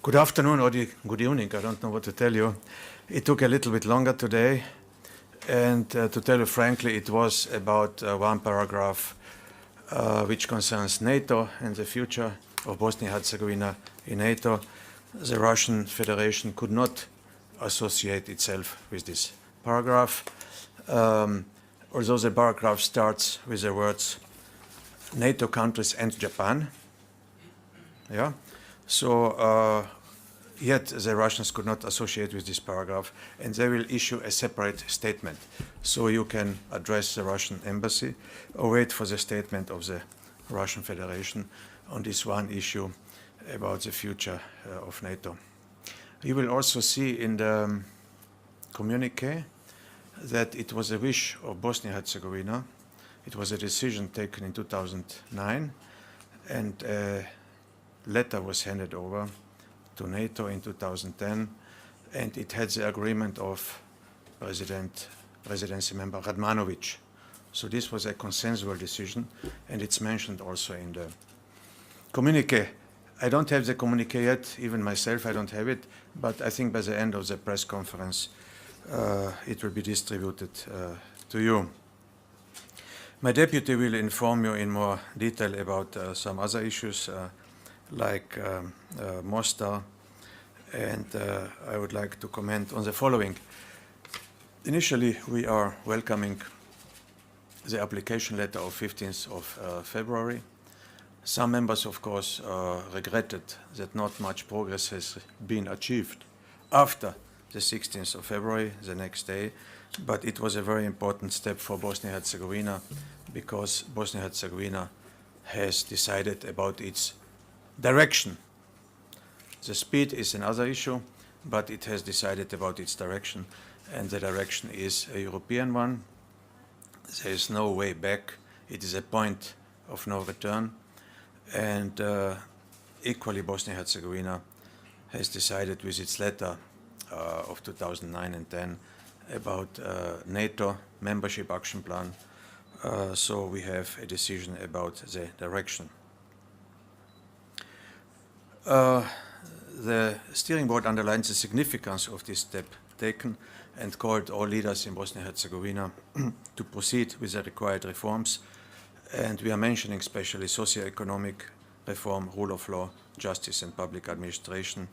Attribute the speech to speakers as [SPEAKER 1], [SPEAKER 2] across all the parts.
[SPEAKER 1] Good afternoon or good evening, I don't know what to tell you. It took a little bit longer today, and to tell you frankly, it was about one paragraph which concerns NATO and the future of Bosnia-Herzegovina in NATO. The Russian Federation could not associate itself with this paragraph, although the paragraph starts with the words NATO countries and Japan. Yeah. So yet the Russians could not associate with this paragraph, and they will issue a separate statement. So you can address the Russian embassy or wait for the statement of the Russian Federation on this one issue about the future of NATO. You will also see in the communique that it was a wish of Bosnia-Herzegovina. It was a decision taken in 2009, and a letter was handed over to NATO in 2010, and it had the agreement of presidency member Radmanovic. So this was a consensual decision, and it's mentioned also in the communique. I don't have the communique yet, even myself I don't have it, but I think by the end of the press conference it will be distributed to you. My deputy will inform you in more detail about some other issues like Mostar, and I would like to comment on the following. Initially, we are welcoming the application letter of 15th of February. Some members, of course, regretted that not much progress has been achieved after the 16th of February, the next day, but it was a very important step for Bosnia-Herzegovina because Bosnia-Herzegovina has decided about its direction. The speed is another issue, but it has decided about its direction, and the direction is a European one. There is no way back. It is a point of no return, and equally Bosnia-Herzegovina has decided with its letter of 2009 and 10 about NATO membership action plan, so we have a decision about the direction. The steering board underlines the significance of this step taken and called all leaders in Bosnia-Herzegovina to proceed with the required reforms, and we are mentioning especially socio-economic reform, rule of law, justice and public administration,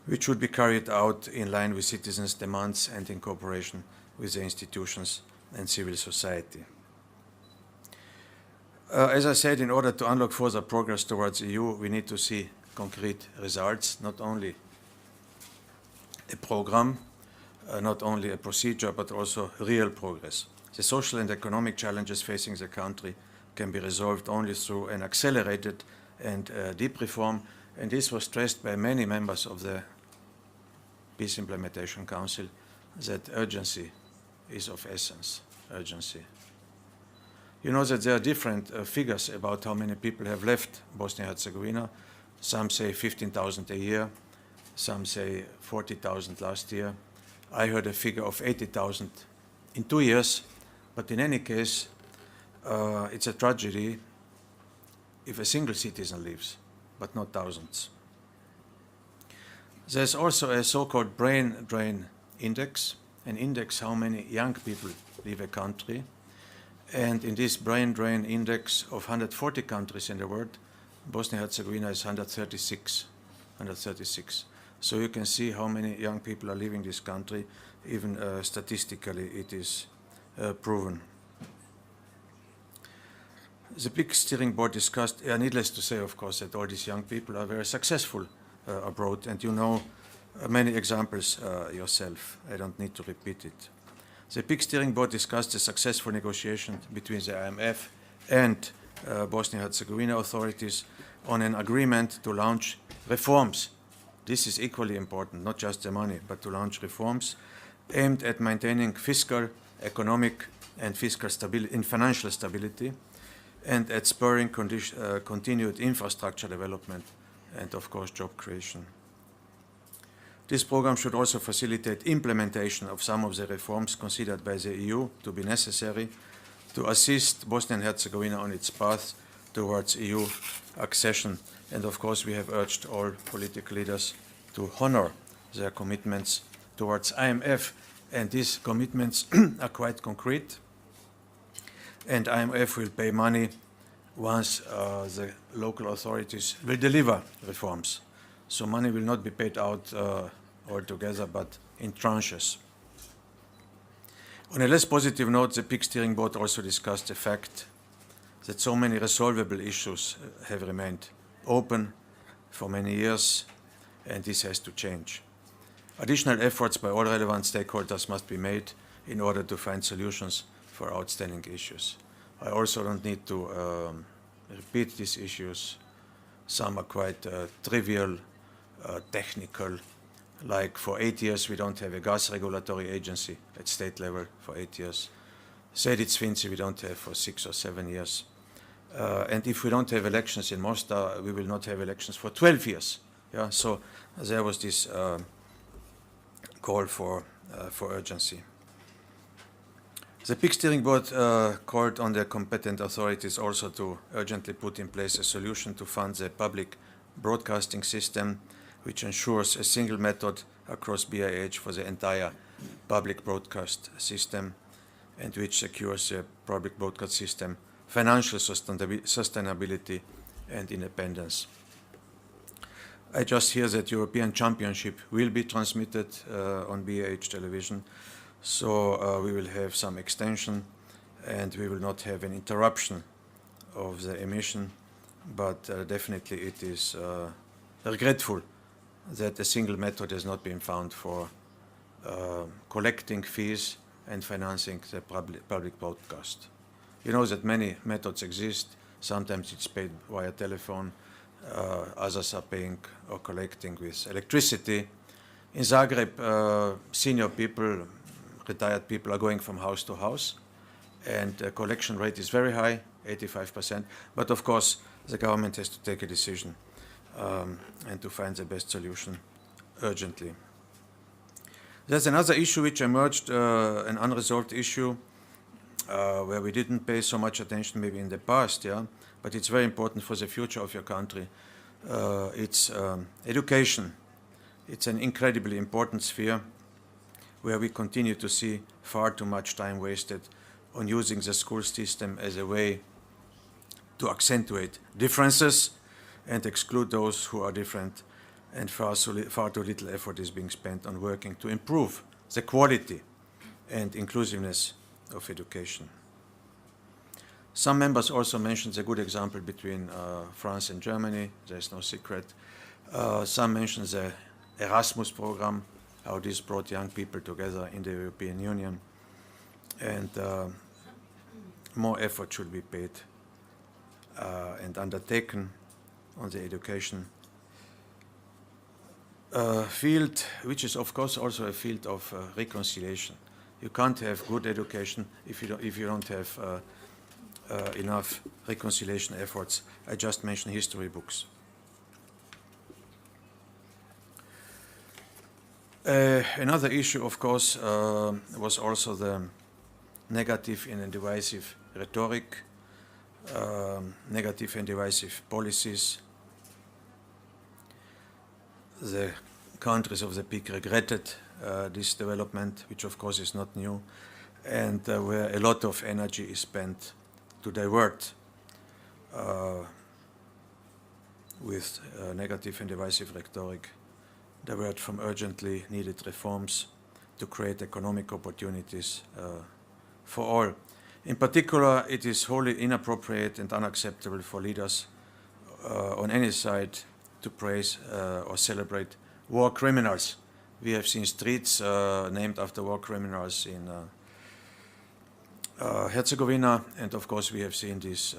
[SPEAKER 1] which should be carried out in line with citizens' demands and in cooperation with the institutions and civil society. As I said, in order to unlock further progress towards the EU, we need to see concrete results, not only a program, not only a procedure, but also real progress. The social and economic challenges facing the country can be resolved only through an accelerated and deep reform, and this was stressed by many members of the Peace Implementation Council, that urgency is of essence, urgency. You know that there are different figures about how many people have left Bosnia-Herzegovina. Some say 15,000 a year, some say 40,000 last year. I heard a figure of 80,000 in 2 years, but in any case, it's a tragedy if a single citizen leaves, but not thousands. There's also a so-called brain drain index, an index how many young people leave a country. And in this brain drain index of 140 countries in the world, Bosnia-Herzegovina is 136. So you can see how many young people are leaving this country. Even statistically, it is proven. The big steering board discussed, needless to say, of course, that all these young people are very successful abroad, and you know many examples yourself. I don't need to repeat it. The big steering board discussed the successful negotiation between the IMF and Bosnia-Herzegovina authorities on an agreement to launch reforms. This is equally important, not just the money, but to launch reforms aimed at maintaining fiscal, economic, and financial stability, and at spurring continued infrastructure development and, of course, job creation. This program should also facilitate implementation of some of the reforms considered by the EU to be necessary to assist Bosnia and Herzegovina on its path towards EU accession. And of course, we have urged all political leaders to honor their commitments towards IMF, and these commitments are quite concrete. And IMF will pay money once the local authorities will deliver reforms. So money will not be paid out altogether, but in tranches. On a less positive note, the PIC steering board also discussed the fact that so many resolvable issues have remained open for many years, and this has to change. Additional efforts by all relevant stakeholders must be made in order to find solutions for outstanding issues. I also don't need to repeat these issues. Some are quite trivial, technical, like for 8 years we don't have a gas regulatory agency at state level for 8 years. Sjednice we don't have for 6 or 7 years. And if we don't have elections in Mostar, we will not have elections for 12 years. Yeah, so there was this call for urgency. The PIC steering board called on the competent authorities also to urgently put in place a solution to fund the public broadcasting system, which ensures a single method across BIH for the entire public broadcast system, and which secures the public broadcast system financial sustainability and independence. I just hear that European Championship will be transmitted on BIH television, so we will have some extension and we will not have an interruption of the emission, but definitely it is regretful that a single method has not been found for collecting fees and financing the public broadcast. You know that many methods exist. Sometimes it's paid via telephone, others are paying or collecting with electricity. In Zagreb, senior people, retired people are going from house to house, and the collection rate is very high, 85%. But of course, the government has to take a decision and to find the best solution urgently. There's another issue which emerged, an unresolved issue, where we didn't pay so much attention maybe in the past, yeah, but it's very important for the future of your country. It's education. It's an incredibly important sphere where we continue to see far too much time wasted on using the school system as a way to accentuate differences and exclude those who are different, and far too little effort is being spent on working to improve the quality and inclusiveness of education. Some members also mentioned the good example between France and Germany. There's no secret. Some mentioned the Erasmus program, how this brought young people together in the European Union. And more effort should be paid and undertaken on the education field, which is of course also a field of reconciliation. You can't have good education if you don't have enough reconciliation efforts. I just mentioned history books. Another issue, of course, was also the negative and divisive rhetoric, negative and divisive policies. The countries of the PIC regretted this development, which of course is not new, and where a lot of energy is spent to divert with negative and divisive rhetoric, divert from urgently needed reforms to create economic opportunities for all. In particular, it is wholly inappropriate and unacceptable for leaders on any side to praise or celebrate war criminals. We have seen streets named after war criminals in Herzegovina, and of course we have seen this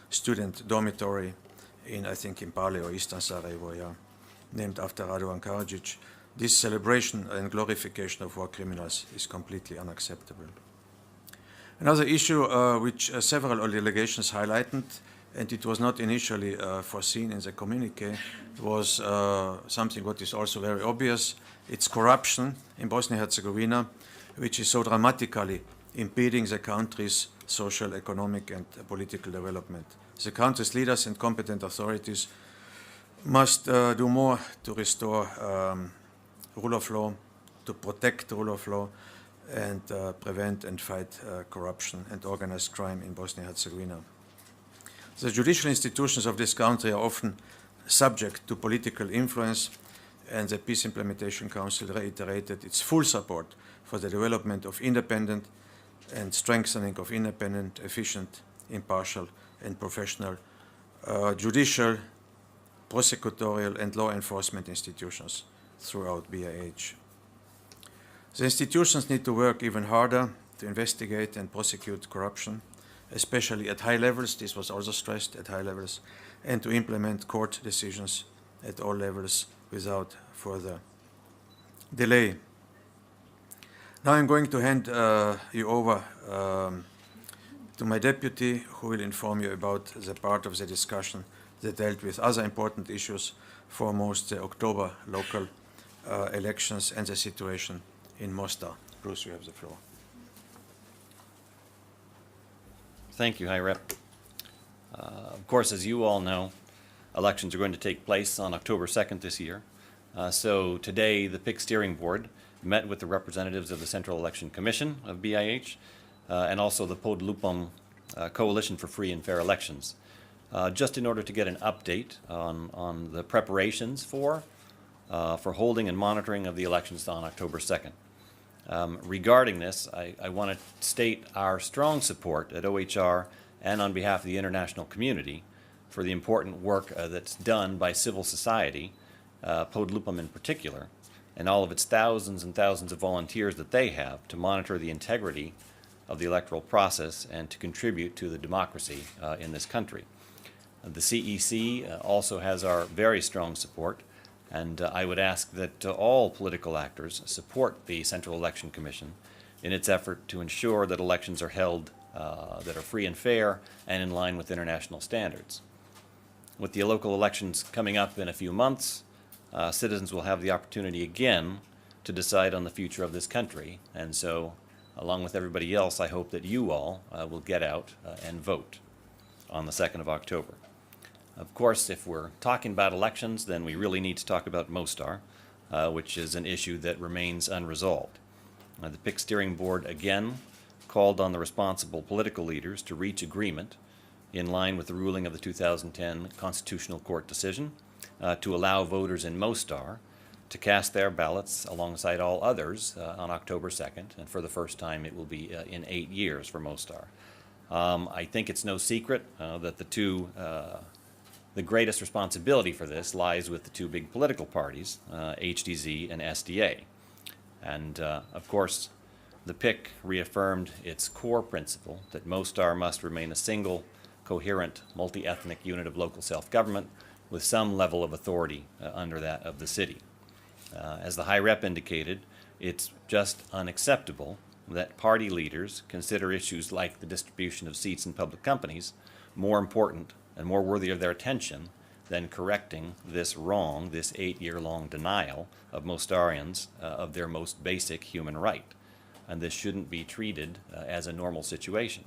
[SPEAKER 1] student dormitory in, I think, in Pale or Eastern Sarajevo, yeah, named after Radovan Karadzic. This celebration and glorification of war criminals is completely unacceptable. Another issue which several delegations highlighted, and it was not initially foreseen in the communique, was something what is also very obvious. It's corruption in Bosnia-Herzegovina, which is so dramatically impeding the country's social, economic, and political development. The country's leaders and competent authorities must do more to restore rule of law, to protect the rule of law, and prevent and fight corruption and organized crime in Bosnia-Herzegovina. The judicial institutions of this country are often subject to political influence, and the Peace Implementation Council reiterated its full support for the development of independent and strengthening of independent, efficient, impartial, and professional judicial, prosecutorial, and law enforcement institutions throughout BIH. The institutions need to work even harder to investigate and prosecute corruption, especially at high levels. This was also stressed, at high levels, and to implement court decisions at all levels without further delay. Now I'm going to hand you over to my deputy, who will inform you about the part of the discussion that dealt with other important issues, foremost the October local elections and the situation in Mostar. Bruce, you have the floor.
[SPEAKER 2] Thank you, High Rep. Of course, as you all know, elections are going to take place on October 2nd this year. So today, the PIC Steering Board met with the representatives of the Central Election Commission of BIH and also the Podlupom Coalition for Free and Fair Elections, just in order to get an update on the preparations for holding and monitoring of the elections on October 2nd. Regarding this, I want to state our strong support at OHR and on behalf of the international community for the important work that's done by civil society, Podlupom in particular, and all of its thousands and thousands of volunteers that they have to monitor the integrity of the electoral process and to contribute to the democracy in this country. The CEC also has our very strong support, and I would ask that all political actors support the Central Election Commission in its effort to ensure that elections are held that are free and fair and in line with international standards. With the local elections coming up in a few months, citizens will have the opportunity again to decide on the future of this country, and so, along with everybody else, I hope that you all will get out and vote on the 2nd of October. Of course, if we're talking about elections, then we really need to talk about Mostar, which is an issue that remains unresolved. The PIC Steering Board again called on the responsible political leaders to reach agreement in line with the ruling of the 2010 Constitutional Court decision to allow voters in Mostar to cast their ballots alongside all others on October 2nd, and for the first time it will be in 8 years for Mostar. I think it's no secret that the greatest responsibility for this lies with the two big political parties, HDZ and SDA. And of course, the PIC reaffirmed its core principle that Mostar must remain a single, coherent, multi-ethnic unit of local self-government with some level of authority under that of the city. As the High Rep indicated, it's just unacceptable that party leaders consider issues like the distribution of seats in public companies more important and more worthy of their attention than correcting this wrong, this 8-year-long denial of Mostarians of their most basic human right. And this shouldn't be treated as a normal situation.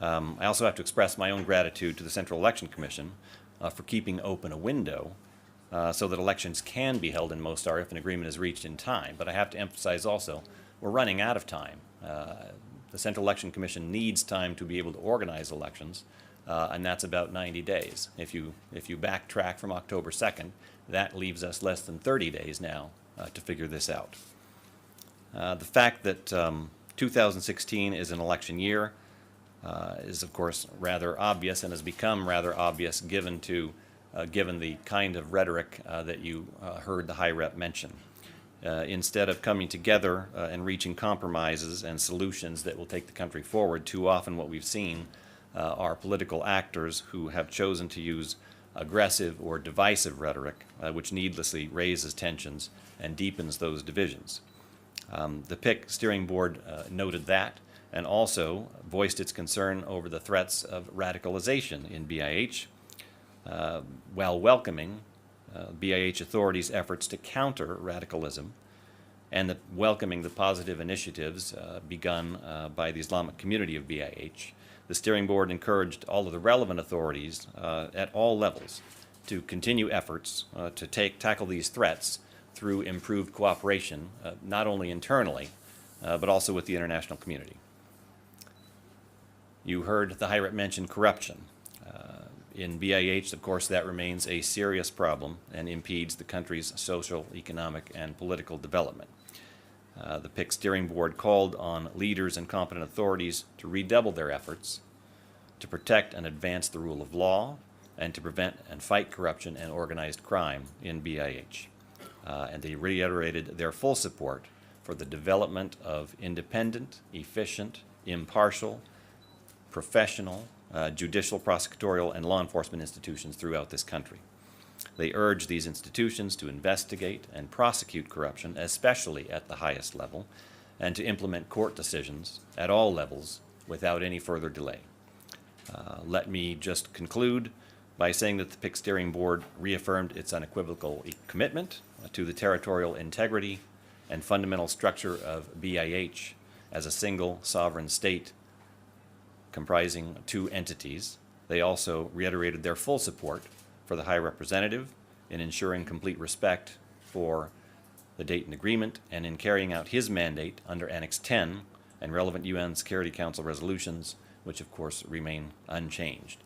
[SPEAKER 2] I also have to express my own gratitude to the Central Election Commission for keeping open a window so that elections can be held in Mostar if an agreement is reached in time. But I have to emphasize also, we're running out of time. The Central Election Commission needs time to be able to organize elections, and that's about 90 days. If you backtrack from October 2nd, that leaves us less than 30 days now to figure this out. The fact that 2016 is an election year is, of course, rather obvious and has become rather obvious given the kind of rhetoric that you heard the High Rep mention. Instead of coming together and reaching compromises and solutions that will take the country forward, too often what we've seen are political actors who have chosen to use aggressive or divisive rhetoric, which needlessly raises tensions and deepens those divisions. The PIC Steering Board noted that and also voiced its concern over the threats of radicalization in BIH, while welcoming BIH authorities' efforts to counter radicalism and welcoming the positive initiatives begun by the Islamic community of BIH. The Steering Board encouraged all of the relevant authorities at all levels to continue efforts to tackle these threats through improved cooperation, not only internally, but also with the international community. You heard the High Rep mention corruption. In BIH, of course, that remains a serious problem and impedes the country's social, economic, and political development. The PIC Steering Board called on leaders and competent authorities to redouble their efforts to protect and advance the rule of law and to prevent and fight corruption and organized crime in BIH. And they reiterated their full support for the development of independent, efficient, impartial, professional, judicial, prosecutorial, and law enforcement institutions throughout this country. They urge these institutions to investigate and prosecute corruption, especially at the highest level, and to implement court decisions at all levels without any further delay. Let me just conclude by saying that the PIC Steering Board reaffirmed its unequivocal commitment to the territorial integrity and fundamental structure of BIH as a single sovereign state comprising two entities. They also reiterated their full support for the High Representative in ensuring complete respect for the Dayton Agreement and in carrying out his mandate under Annex 10 and relevant UN Security Council resolutions, which of course remain unchanged.